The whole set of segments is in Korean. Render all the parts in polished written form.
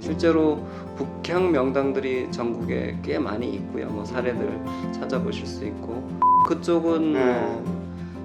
실제로 북향 명당들이 전국에 꽤 많이 있고요. 뭐 사례들 찾아보실 수 있고 그쪽은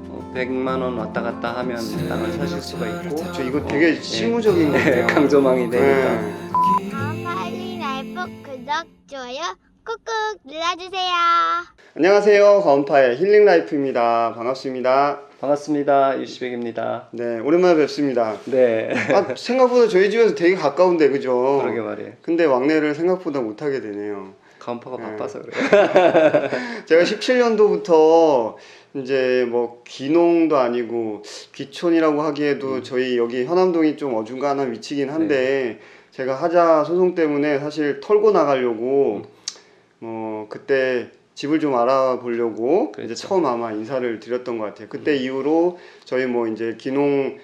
뭐 100만 원 왔다 갔다 하면 땅을 사실 수가 있고. 저 이거 되게 실무적인 것 같아요. 강조망이 되니까. 가을이 라이프 구독, 좋아요 꾹꾹 눌러주세요. 안녕하세요. 가온파의 힐링 라이프입니다. 반갑습니다. 반갑습니다. 유시백입니다. 네, 오랜만에 뵙습니다. 네. 생각보다 저희 집에서 되게 가까운데, 그죠? 그러게 말이에요. 근데 왕래를 생각보다 못하게 되네요. 가온파가 바빠서 그래요. 제가 17년도부터 이제 뭐 귀농도 아니고 귀촌이라고 하기에도 저희 여기 현암동이 좀 어중간한 위치긴 한데 제가 하자 소송 때문에 사실 털고 나가려고 그때 집을 좀 알아보려고 그랬죠. 이제 처음 아마 인사를 드렸던 것 같아요. 그때 이후로 저희 뭐 이제 귀농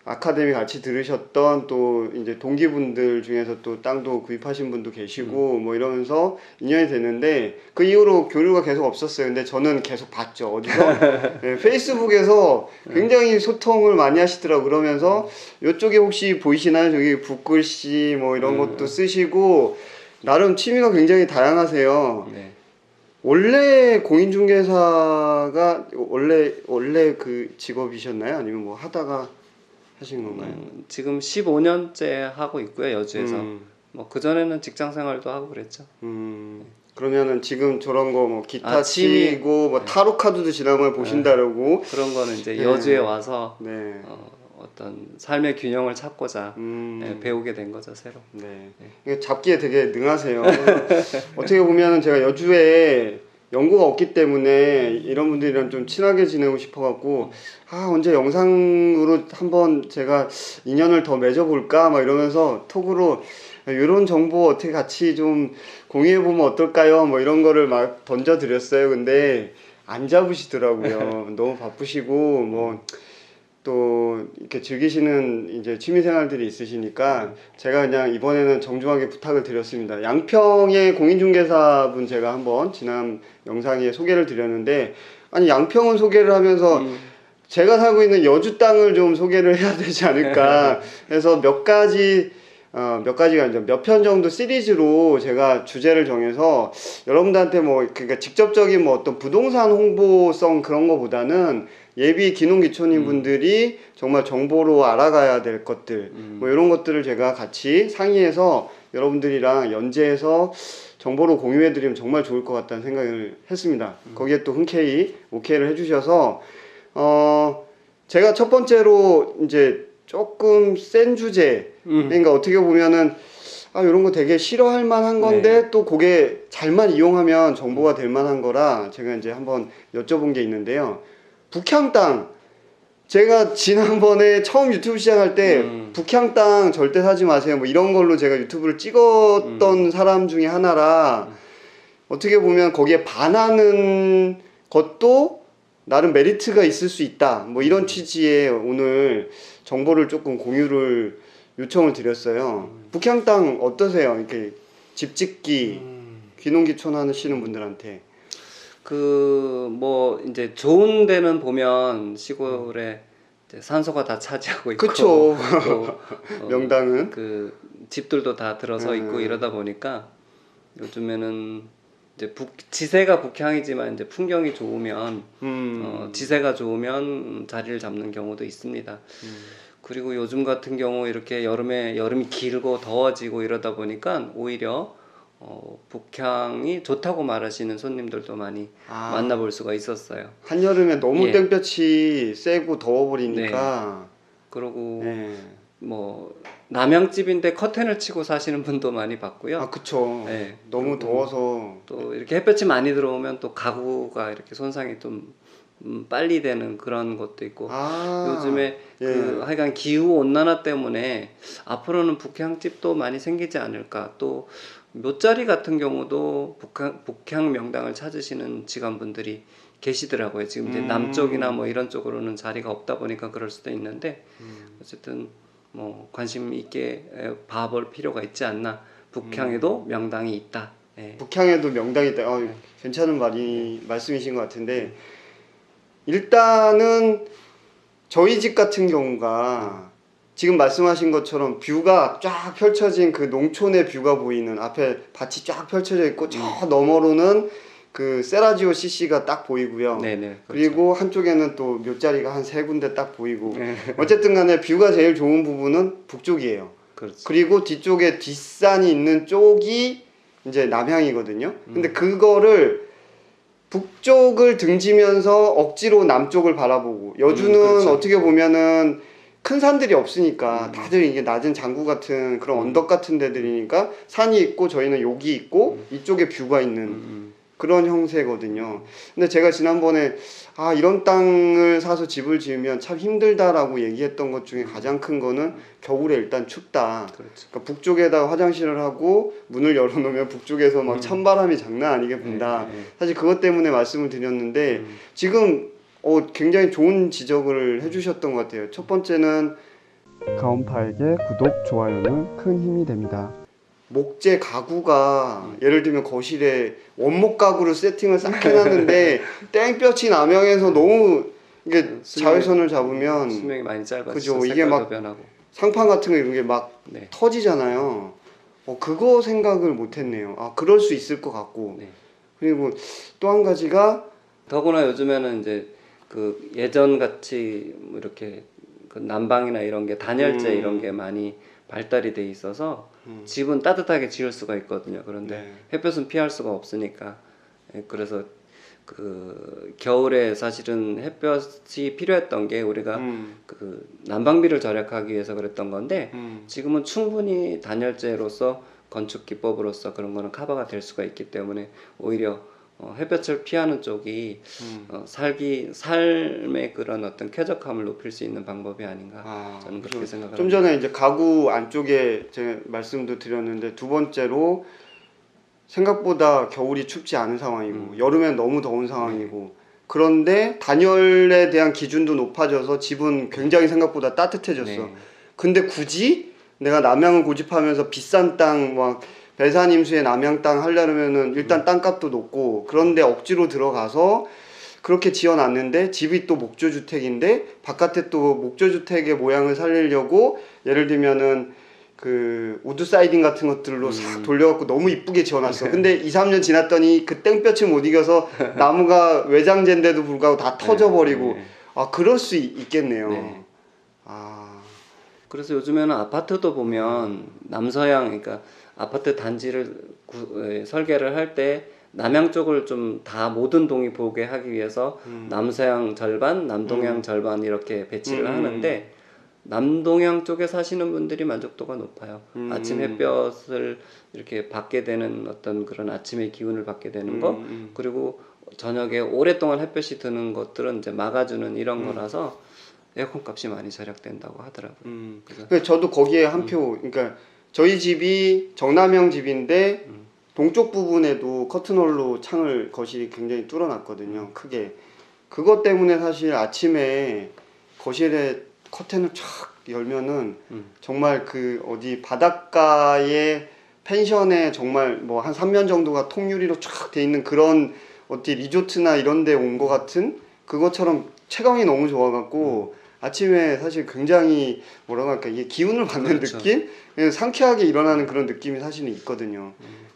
아카데미 같이 들으셨던 또 이제 동기분들 중에서 또 땅도 구입하신 분도 계시고 뭐 이러면서 인연이 됐는데 그 이후로 교류가 계속 없었어요. 근데 저는 계속 봤죠. 어디서? 네, 페이스북에서 굉장히 소통을 많이 하시더라고요. 그러면서 이쪽에 혹시 보이시나요? 저기 붓글씨 뭐 이런 것도 쓰시고 나름 취미가 굉장히 다양하세요. 네. 원래 공인중개사가 원래 그 직업이셨나요? 아니면 뭐 하다가 하신 건가요? 지금 15년째 하고 있고요. 여주에서. 뭐 그전에는 직장 생활도 하고 그랬죠. 그러면은 지금 저런 거 뭐 기타 취미. 치고 뭐 타로 카드도 지난번에 보신다라고 그런 거는 이제 네. 여주에 와서 네. 어떤 삶의 균형을 찾고자 배우게 된 거죠, 새로. 네. 이게 잡기에 되게 능하세요. 어떻게 보면은 제가 여주에 연고가 없기 때문에 이런 분들이랑 좀 친하게 지내고 싶어갖고 언제 영상으로 한번 제가 인연을 더 맺어볼까 막 이러면서 톡으로 이런 정보 어떻게 같이 좀 공유해보면 어떨까요? 뭐 이런 거를 막 던져드렸어요. 근데 안 잡으시더라고요. 너무 바쁘시고 뭐 또 이렇게 즐기시는 이제 취미 생활들이 있으시니까 제가 그냥 이번에는 정중하게 부탁을 드렸습니다. 양평의 공인중개사분 제가 한번 지난 영상에 소개를 드렸는데 아니 양평은 소개를 하면서 제가 살고 있는 여주 땅을 좀 소개를 해야 되지 않을까 해서 몇 가지가 아니죠. 몇 편 정도 시리즈로 제가 주제를 정해서 여러분들한테 뭐 그러니까 직접적인 뭐 어떤 부동산 홍보성 그런 거보다는 예비 귀농귀촌인 분들이 정말 정보로 알아가야 될 것들 뭐 이런 것들을 제가 같이 상의해서 여러분들이랑 연재해서 정보로 공유해드리면 정말 좋을 것 같다는 생각을 했습니다. 거기에 또 흔쾌히 오케이를 해주셔서 제가 첫 번째로 이제 조금 센 주제 그러니까 어떻게 보면은 이런 거 되게 싫어할 만한 건데 또 그게 잘만 이용하면 정보가 될 만한 거라 제가 이제 한번 여쭤본 게 있는데요. 북향 땅 제가 지난번에 처음 유튜브 시작할 때 북향 땅 절대 사지 마세요 뭐 이런 걸로 제가 유튜브를 찍었던 사람 중에 하나라 어떻게 보면 거기에 반하는 것도 나름 메리트가 있을 수 있다 뭐 이런 취지의 오늘 정보를 조금 공유를 요청을 드렸어요. 북향 땅 어떠세요? 이렇게 집 짓기 귀농귀촌 하시는 분들한테 뭐 이제 좋은 데는 보면 시골에 이제 산소가 다 차지하고 있고 그쵸. 또 명당은 그 집들도 다 들어서 있고 이러다 보니까 요즘에는 이제 지세가 북향이지만 이제 풍경이 좋으면 지세가 좋으면 자리를 잡는 경우도 있습니다. 그리고 요즘 같은 경우 이렇게 여름이 길고 더워지고 이러다 보니까 오히려 북향이 좋다고 말하시는 손님들도 많이 만나볼 수가 있었어요. 한여름에 너무 땡볕이 세고 더워버리니까 그러고 뭐 남양집인데 커튼을 치고 사시는 분도 많이 봤고요. 그쵸. 너무 더워서 또 이렇게 햇볕이 많이 들어오면 또 가구가 이렇게 손상이 좀 빨리 되는 그런 것도 있고 요즘에 그 하여간 기후 온난화 때문에 앞으로는 북향집도 많이 생기지 않을까. 또 묘자리 같은 경우도 북향 명당을 찾으시는 직원분들이 계시더라고요. 지금 이제 남쪽이나 뭐 이런 쪽으로는 자리가 없다 보니까 그럴 수도 있는데 어쨌든 뭐 관심 있게 봐볼 필요가 있지 않나. 북향에도 명당이 있다. 북향에도 명당이 있다. 괜찮은 말씀이신 것 같은데 일단은 저희 집 같은 경우가 지금 말씀하신 것처럼 뷰가 쫙 펼쳐진 그 농촌의 뷰가 보이는 앞에 밭이 쫙 펼쳐져 있고 저 너머로는 그 세라지오 CC가 딱 보이고요. 네네. 그렇죠. 그리고 한쪽에는 또 묘자리가 한 3군데 딱 보이고 네. 어쨌든 간에 뷰가 제일 좋은 부분은 북쪽이에요. 그렇죠. 그리고 뒤쪽에 뒷산이 있는 쪽이 이제 남향이거든요. 근데 그거를 북쪽을 등지면서 억지로 남쪽을 바라보고 여주는 그렇죠. 어떻게 보면은 큰 산들이 없으니까 다들 이게 낮은 장구 같은 그런 언덕 같은 데들이니까 산이 있고 저희는 여기 있고 이쪽에 뷰가 있는 그런 형태거든요. 근데 제가 지난번에 이런 땅을 사서 집을 지으면 참 힘들다라고 얘기했던 것 중에 가장 큰 거는 겨울에 일단 춥다. 그렇죠. 그러니까 북쪽에다 화장실을 하고 문을 열어놓으면 북쪽에서 막 찬바람이 장난 아니게 분다. 사실 그것 때문에 말씀을 드렸는데 지금 굉장히 좋은 지적을 해주셨던 것 같아요. 첫 번째는 가온파에게 구독, 좋아요는 큰 힘이 됩니다. 목재 가구가 예를 들면 거실에 원목 가구를 세팅을 싹 해놨는데 땡볕이 남향에서 너무 이게 자외선을 잡으면 수명이 많이 짧아지죠. 그죠. 이게 막 변하고. 상판 같은 거 이런 게 막 네. 터지잖아요. 그거 생각을 못했네요. 그럴 수 있을 것 같고. 네. 그리고 또 한 가지가 더구나 요즘에는 이제 그 예전 같이 뭐 이렇게 그 난방이나 이런 게 단열재 이런 게 많이 발달이 돼 있어서 집은 따뜻하게 지을 수가 있거든요. 그런데 네. 햇볕은 피할 수가 없으니까 그래서 그 겨울에 사실은 햇볕이 필요했던 게 우리가 그 난방비를 절약하기 위해서 그랬던 건데 지금은 충분히 단열재로서 건축 기법으로서 그런 거는 커버가 될 수가 있기 때문에 오히려 햇볕을 피하는 쪽이 삶의 그런 어떤 쾌적함을 높일 수 있는 방법이 아닌가 저는 그렇게 생각합니다. 좀 전에 이제 가구 안쪽에 제가 말씀도 드렸는데 두 번째로 생각보다 겨울이 춥지 않은 상황이고 여름엔 너무 더운 상황이고 그런데 단열에 대한 기준도 높아져서 집은 굉장히 생각보다 따뜻해졌어. 네. 근데 굳이 내가 남향을 고집하면서 비싼 땅 막 배산 임수에 남향 땅 하려면은 일단 땅값도 높고 그런데 억지로 들어가서 그렇게 지어놨는데 집이 또 목조주택인데 바깥에 또 목조주택의 모양을 살리려고 예를 들면은 그 우드 사이딩 같은 것들로 싹 돌려갖고 너무 이쁘게 지어놨어. 근데 2, 3년 지났더니 그 땡볕을 못 이겨서 나무가 외장재인데도 불구하고 다 터져버리고 그럴 수 있겠네요. 네. 그래서 요즘에는 아파트도 보면 남서양 그러니까 아파트 단지를 설계를 할 때 남향 쪽을 좀 다 모든 동이 보게 하기 위해서 남서양 절반, 남동향 절반 이렇게 배치를 하는데 남동향 쪽에 사시는 분들이 만족도가 높아요. 아침 햇볕을 이렇게 받게 되는 어떤 그런 아침의 기운을 받게 되는 거 그리고 저녁에 오랫동안 햇볕이 드는 것들은 이제 막아주는 이런 거라서 에어컨 값이 많이 절약된다고 하더라고요. 그래서 저도 거기에 한 표, 그러니까 저희 집이 정남향 집인데 동쪽 부분에도 커튼홀로 창을 거실이 굉장히 뚫어놨거든요. 크게. 그것 때문에 사실 아침에 거실에 커튼을 쫙 열면은 정말 그 어디 바닷가의 펜션에 정말 뭐 한 3면 정도가 통유리로 쫙 돼 있는 그런 어디 리조트나 이런 데 온 것 같은 그것처럼 채광이 너무 좋아갖고 아침에 사실 굉장히 뭐라고 할까 이게 기운을 받는 그렇죠. 느낌? 상쾌하게 일어나는 그런 느낌이 사실은 있거든요.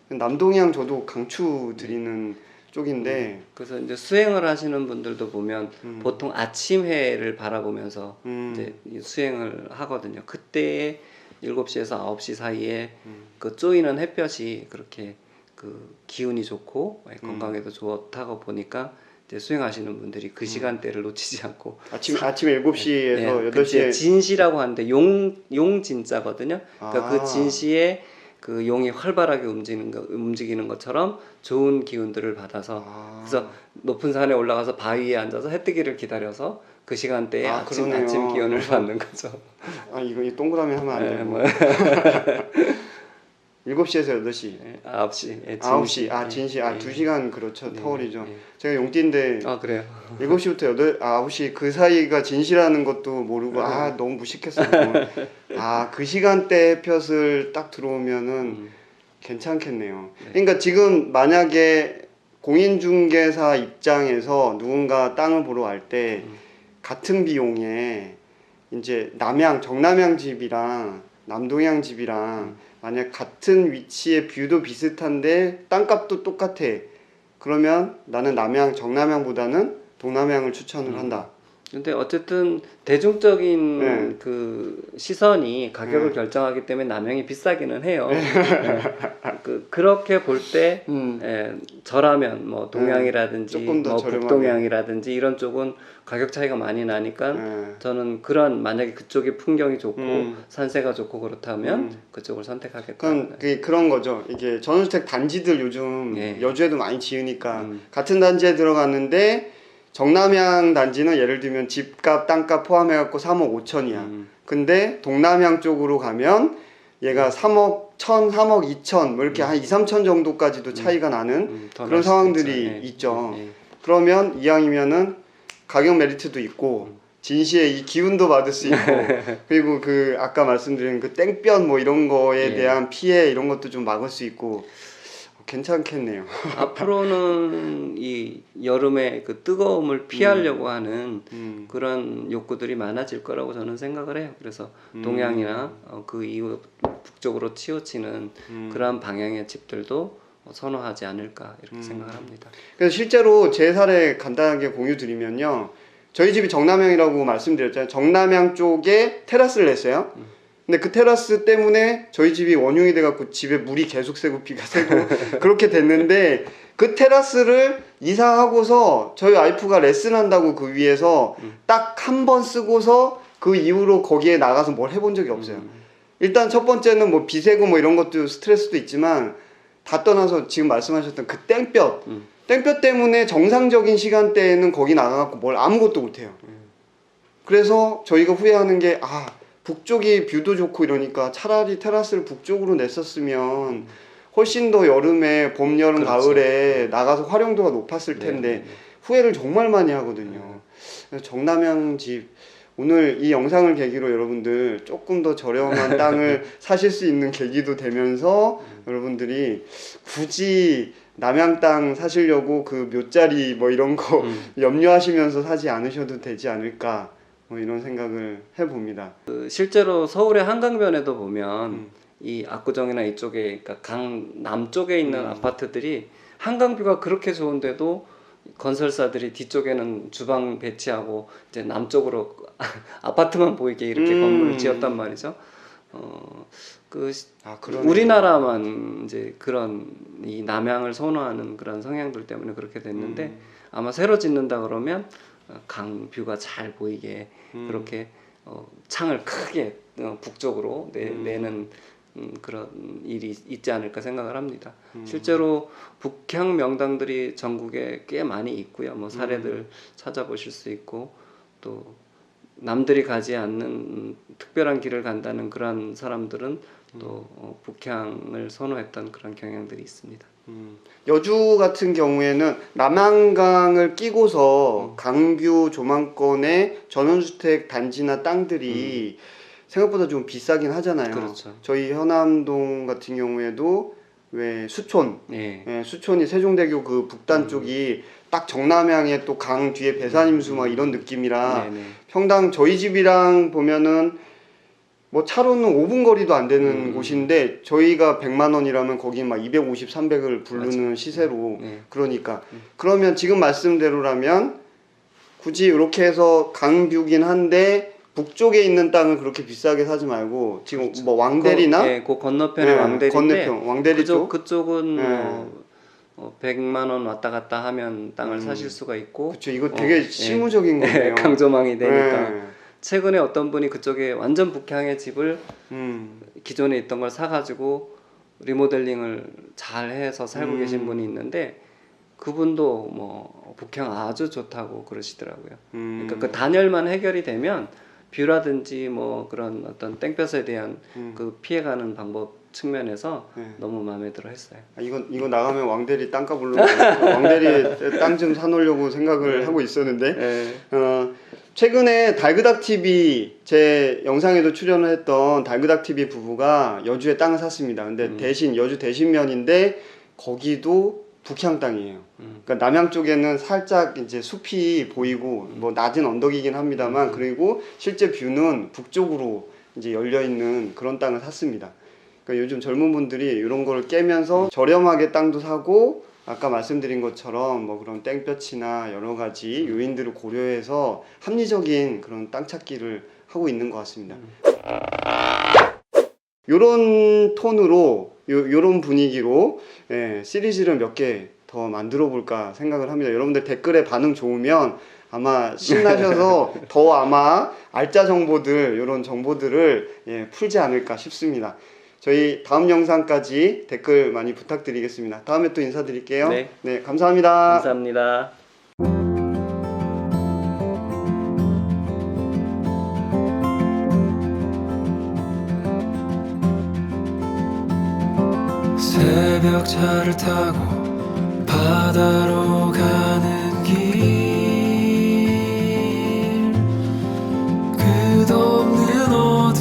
남동향 저도 강추 드리는 쪽인데 그래서 이제 수행을 하시는 분들도 보면 보통 아침 해를 바라보면서 이제 이 수행을 하거든요. 그때 7시에서 9시 사이에 그 쪼이는 햇볕이 그렇게 그 기운이 좋고 건강에도 좋다고 보니까 이제 수행하시는 분들이 그 시간대를 놓치지 않고 아침 7시에서 8시에 진시라고 하는데 용 진자거든요. 그러니까 그 진시에 그 용이 활발하게 움직이는 것처럼 좋은 기운들을 받아서 그래서 높은 산에 올라가서 바위에 앉아서 해뜨기를 기다려서 그 시간대에 아침 기운을 받는 거죠. 이거 동그라미 하면 안 되고. 7시에서 8시. 9시. 9시. 진시. 2시간 그렇죠. 터울이죠. 제가 용띠인데 그래요. 7시부터 9시 그 사이가 진시라는 것도 모르고 너무 무식했어요. 그 시간대 햇볕을 딱 들어오면은 괜찮겠네요. 그러니까 지금 만약에 공인중개사 입장에서 누군가 땅을 보러 갈 때 같은 비용에 이제 남양 정남양 집이랑 남동양 집이랑 만약 같은 위치에 뷰도 비슷한데 땅값도 똑같아. 그러면 나는 남양 정남양보다는 동남양을 추천을 한다. 근데 어쨌든 대중적인 네. 그 시선이 가격을 네. 결정하기 때문에 남양이 비싸기는 해요. 네. 그렇게 볼 때 저라면 뭐 동양이라든지 조금 더 뭐 저렴하게. 북동양이라든지 이런 쪽은 가격 차이가 많이 나니까 저는 그런 만약에 그쪽이 풍경이 좋고 산세가 좋고 그렇다면 그쪽을 선택하겠다. 그런 거죠. 이게 전원주택 단지들 요즘 예. 여주에도 많이 지으니까 같은 단지에 들어갔는데 정남향 단지는 예를 들면 집값 땅값 포함해갖고 3억 5천이야. 근데 동남향 쪽으로 가면 얘가 3억 1천, 3억 2천 뭐 이렇게 한 2, 3천 정도까지도 차이가 나는 그런 상황들이 있죠. 그러면 이왕이면은 가격 메리트도 있고 진시에 이 기운도 받을 수 있고 그리고 그 아까 말씀드린 그 땡볕 뭐 이런 거에 대한 피해 이런 것도 좀 막을 수 있고 괜찮겠네요. 앞으로는 이 여름에 그 뜨거움을 피하려고 하는 그런 욕구들이 많아질 거라고 저는 생각을 해요. 그래서 동양이나 그 이후 북쪽으로 치우치는 그러한 방향의 집들도 선호하지 않을까 이렇게 생각을 합니다. 그래서 실제로 제 사례 간단하게 공유 드리면요. 저희 집이 정남향이라고 말씀드렸잖아요. 정남향 쪽에 테라스를 냈어요. 근데 그 테라스 때문에 저희 집이 원흉이 돼갖고 집에 물이 계속 새고 비가 새고 그렇게 됐는데 그 테라스를 이사하고서 저희 와이프가 레슨한다고 그 위에서 딱 한 번 쓰고서 그 이후로 거기에 나가서 뭘 해본 적이 없어요. 일단 첫 번째는 뭐 비 새고 뭐 이런 것도 스트레스도 있지만 다 떠나서 지금 말씀하셨던 그 땡볕 때문에 정상적인 시간대에는 거기 나가갖고 뭘 아무것도 못해요. 그래서 저희가 후회하는 게 북쪽이 뷰도 좋고 이러니까 차라리 테라스를 북쪽으로 냈었으면 훨씬 더 여름에 봄, 여름, 그렇죠. 가을에 나가서 활용도가 높았을 텐데 후회를 정말 많이 하거든요. 그래서 정남향 집 오늘 이 영상을 계기로 여러분들 조금 더 저렴한 땅을 사실 수 있는 계기도 되면서 여러분들이 굳이 남양 땅 사시려고 그 묘자리 뭐 이런 거 염려하시면서 사지 않으셔도 되지 않을까 뭐 이런 생각을 해봅니다. 실제로 서울의 한강변에도 보면 이 압구정이나 이쪽에 그러니까 강 남쪽에 있는 아파트들이 한강뷰가 그렇게 좋은데도 건설사들이 뒤쪽에는 주방 배치하고 이제 남쪽으로 아파트만 보이게 이렇게 건물을 지었단 말이죠. 우리나라만 이제 그런 이 남향을 선호하는 그런 성향들 때문에 그렇게 됐는데 아마 새로 짓는다 그러면 강뷰가 잘 보이게 그렇게 창을 크게 북쪽으로 내는 그런 일이 있지 않을까 생각을 합니다. 실제로 북향 명당들이 전국에 꽤 많이 있고요. 뭐 사례들 찾아보실 수 있고 또 남들이 가지 않는 특별한 길을 간다는 그런 사람들은 또 북향을 선호했던 그런 경향들이 있습니다. 여주 같은 경우에는 남한강을 끼고서 강뷰 조망권의 전원주택 단지나 땅들이 생각보다 좀 비싸긴 하잖아요. 그렇죠. 저희 현암동 같은 경우에도 왜 수촌, 수촌이 세종대교 그 북단 쪽이 딱 정남향에 또 강 뒤에 배산임수 막 이런 느낌이라 평당 저희 집이랑 보면은 뭐 차로는 5분 거리도 안 되는 곳인데 저희가 100만 원이라면 거기 막 250, 300을 부르는 시세로 그러니까 그러면 지금 말씀대로라면 굳이 이렇게 해서 강뷰긴 한데 북쪽에 있는 땅을 그렇게 비싸게 사지 말고 지금 뭐 왕대리나 그 건너편에 왕대리인데 왕대리 쪽 그쪽은 100만 원 왔다 갔다 하면 땅을 사실 수가 있고 그렇죠. 이거 되게 실무적인 건데요. 강조망이 되니까 최근에 어떤 분이 그쪽에 완전 북향의 집을 기존에 있던 걸 사가지고 리모델링을 잘 해서 살고 계신 분이 있는데 그분도 뭐 북향 아주 좋다고 그러시더라고요. 그러니까 그 단열만 해결이 되면 뷰라든지 뭐 그런 어떤 땡볕에 대한 그 피해가는 방법 측면에서 너무 마음에 들어 했어요. 이거 나가면 왕대리 땅값 오르고 왕대리 땅 좀 사놓으려고 생각을 하고 있었는데 최근에 달그닥TV 제 영상에도 출연을 했던 달그닥TV 부부가 여주에 땅을 샀습니다. 근데 대신 여주 대신면인데 거기도 북향 땅이에요. 그러니까 남양 쪽에는 살짝 이제 숲이 보이고 뭐 낮은 언덕이긴 합니다만 그리고 실제 뷰는 북쪽으로 이제 열려 있는 그런 땅을 샀습니다. 그러니까 요즘 젊은 분들이 이런 걸 깨면서 저렴하게 땅도 사고 아까 말씀드린 것처럼 뭐 그런 땡볕이나 여러 가지 요인들을 고려해서 합리적인 그런 땅 찾기를 하고 있는 것 같습니다. 요런 톤으로 요런 분위기로 시리즈를 몇 개 더 만들어 볼까 생각을 합니다. 여러분들 댓글에 반응 좋으면 아마 신나셔서 더 아마 알짜 정보들 요런 정보들을 풀지 않을까 싶습니다. 저희 다음 영상까지 댓글 많이 부탁드리겠습니다. 다음에 또 인사드릴게요. 네, 감사합니다. 감사합니다. 새벽차를 타고 바다로 가는